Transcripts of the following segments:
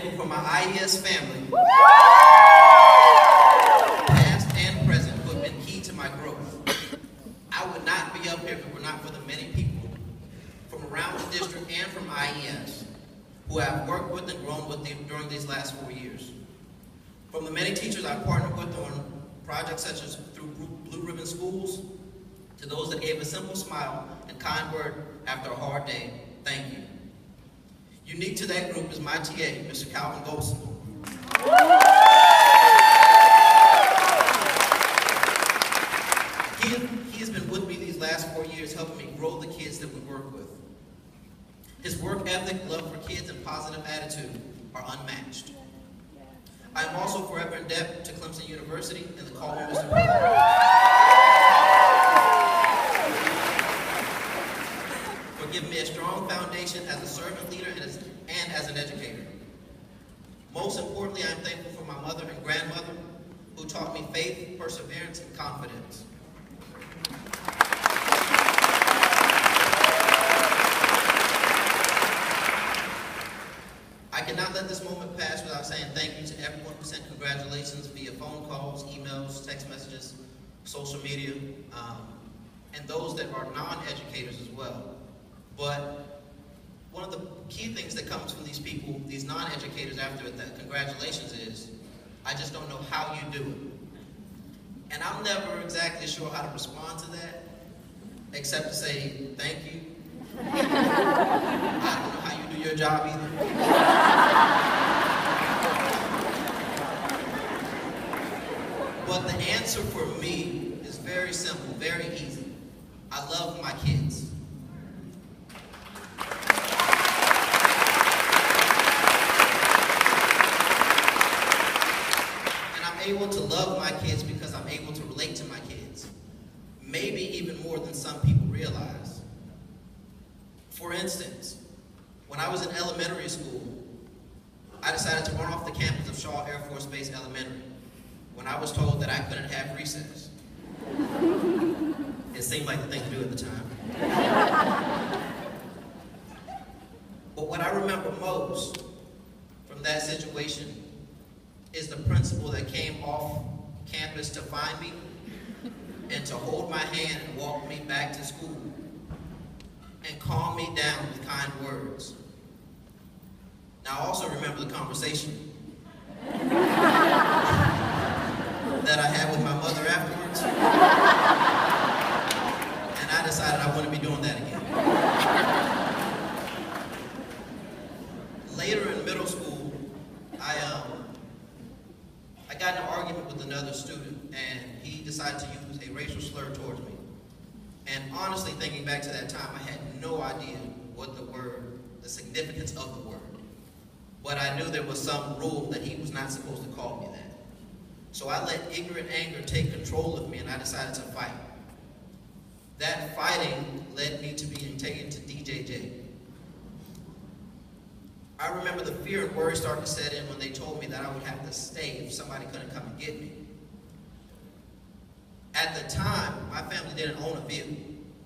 thankful for my IES family, past and present, who have been key to my growth. I would not be up here if it were not for the many people from around the district and from IES who I've worked with and grown with during these last 4 years. From the many teachers I've partnered with on projects such as through Blue Ribbon Schools, to those that gave a simple smile and kind word after a hard day, thank you. Unique to that group is my TA, Mr. Calvin Golson. He has been with me these last 4 years, helping me grow the kids that we work with. His work ethic, love for kids, and positive attitude are unmatched. I am also forever in debt to Clemson University and the Call Me Mr. for giving me a strong foundation as a servant leader and as an educator. Most importantly, I am thankful for my mother and grandmother who taught me faith, perseverance, and confidence. I cannot let this moment pass without saying thank you to everyone who sent congratulations via phone calls, emails, text messages, social media, and those that are non-educators as well. But one of the key things that comes from these people, these non-educators after that congratulations is, I just don't know how you do it. And I'm never exactly sure how to respond to that, except to say thank you. I don't know how you do your job either. But the answer for me is very simple, very easy. I love my kids. And I'm able to love my kids because I'm able to relate to my kids. Maybe even more than some people realize. For instance, when I was in elementary school, I decided to run off the campus of Shaw Air Force Base Elementary when I was told that I couldn't have recess. It seemed like the thing to do at the time. But what I remember most from that situation is the principal that came off campus to find me and to hold my hand and walk me back to school and calm me down with kind words. Now I also remember the conversation that I had with my mother afterwards, and I decided I wouldn't be doing that again. Later in middle school, I got in an argument with another student, and he decided to use a racial slur towards me. And honestly, thinking back to that time, I had no idea what the significance of the word. But I knew there was some rule that he was not supposed to call me that. So I let ignorant anger take control of me, and I decided to fight. That fighting led me to being taken to DJJ. I remember the fear and worry started to set in when they told me that I would have to stay if somebody couldn't come and get me. At the time, my family didn't own a vehicle,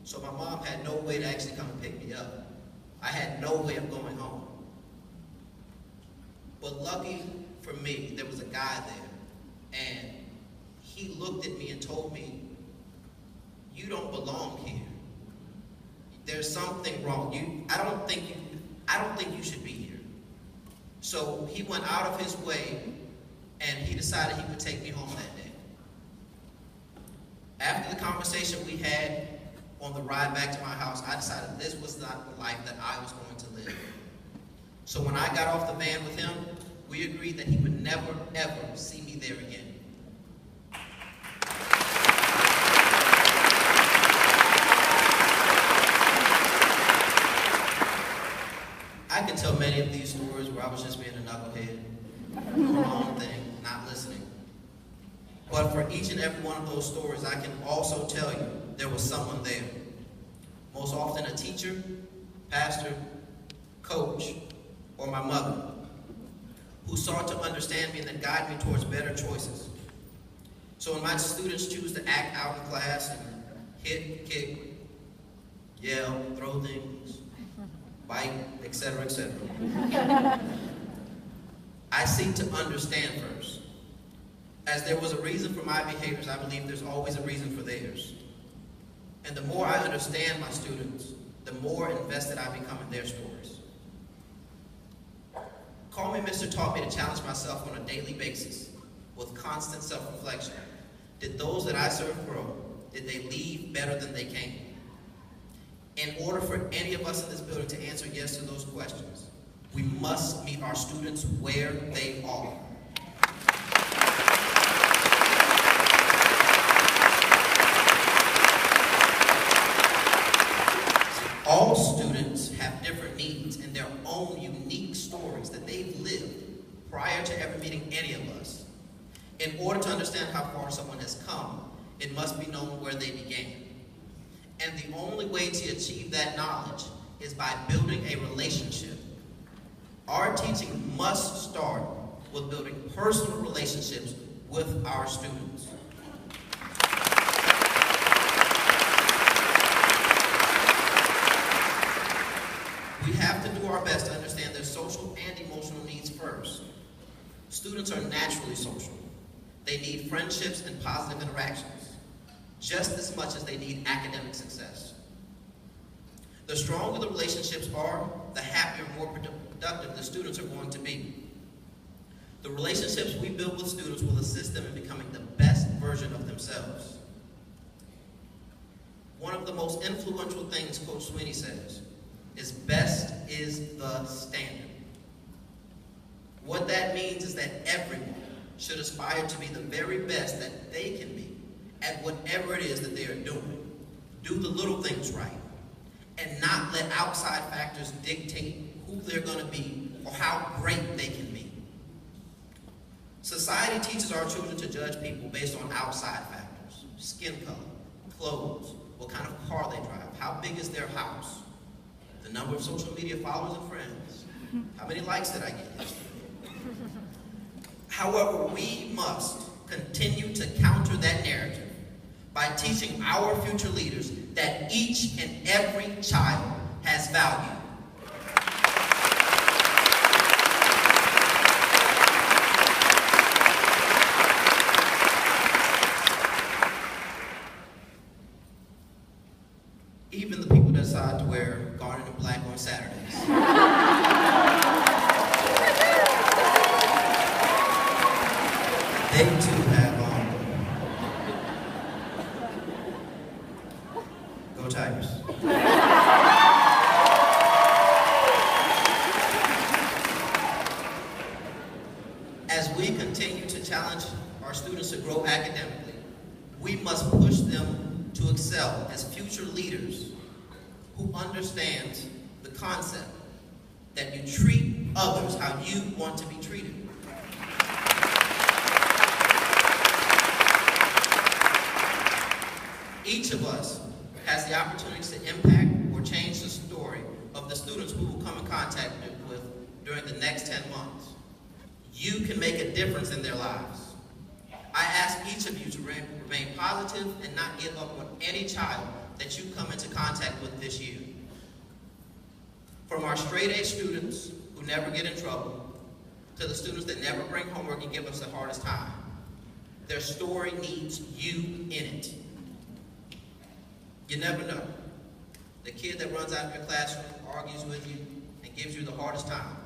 so my mom had no way to actually come and pick me up. I had no way of going home. But lucky for me, there was a guy there, and he looked at me and told me, "You don't belong here. There's something wrong. I don't think you should be here." So he went out of his way, and he decided he would take me home that day. After the conversation we had on the ride back to my house, I decided this was not the life that I was going to live. So when I got off the van with him, we agreed that he would never, ever see me there again. I can tell many of these stories where I was just being a knucklehead, doing my own thing, not listening. But for each and every one of those stories, I can also tell you there was someone there. Most often a teacher, pastor, coach, or my mother, who sought to understand me and then guide me towards better choices. So when my students choose to act out in class and hit, kick, yell, throw things, bite, etc., etc., I seek to understand first. As there was a reason for my behaviors, I believe there's always a reason for theirs. And the more I understand my students, the more invested I become in their stories. Call Me Mr. taught me to challenge myself on a daily basis with constant self-reflection. Did those that I serve grow? Did they leave better than they came? In order for any of us in this building to answer yes to those questions, we must meet our students where they are. All students have different needs and their own unique stories that they've lived prior to ever meeting any of us. In order to understand how far someone has come, it must be known where they began. And the only way to achieve that knowledge is by building a relationship. Our teaching must start with building personal relationships with our students. We have to do our best to understand their social and emotional needs first. Students are naturally social. They need friendships and positive interactions, just as much as they need academic success. The stronger the relationships are, the happier, more productive the students are going to be. The relationships we build with students will assist them in becoming the best version of themselves. One of the most influential things Coach Sweeney says is best is the standard. What that means is that everyone should aspire to be the very best that they can be at whatever it is that they are doing. Do the little things right, and not let outside factors dictate who they're going to be or how great they can be. Society teaches our children to judge people based on outside factors: skin color, clothes, what kind of car they drive, how big is their house, the number of social media followers and friends, how many likes did I get yesterday. However, we must continue to counter that narrative by teaching our future leaders that each and every child has value. Even the people that decide to wear garnet and black on Saturdays. They too have Go Tigers. As we continue to challenge our students to grow academically, we must push them to excel as future leaders who understand the concept that you treat others how you want to be treated. Each of us has the opportunity to impact or change the story of the students we will come in contact with during the next 10 months. You can make a difference in their lives. I ask each of you to remain positive and not give up on any child that you come into contact with this year. From our straight-A students who never get in trouble, to the students that never bring homework and give us the hardest time, their story needs you in it. You never know. The kid that runs out of your classroom, argues with you, and gives you the hardest time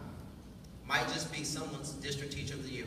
might just be someone's district teacher of the year.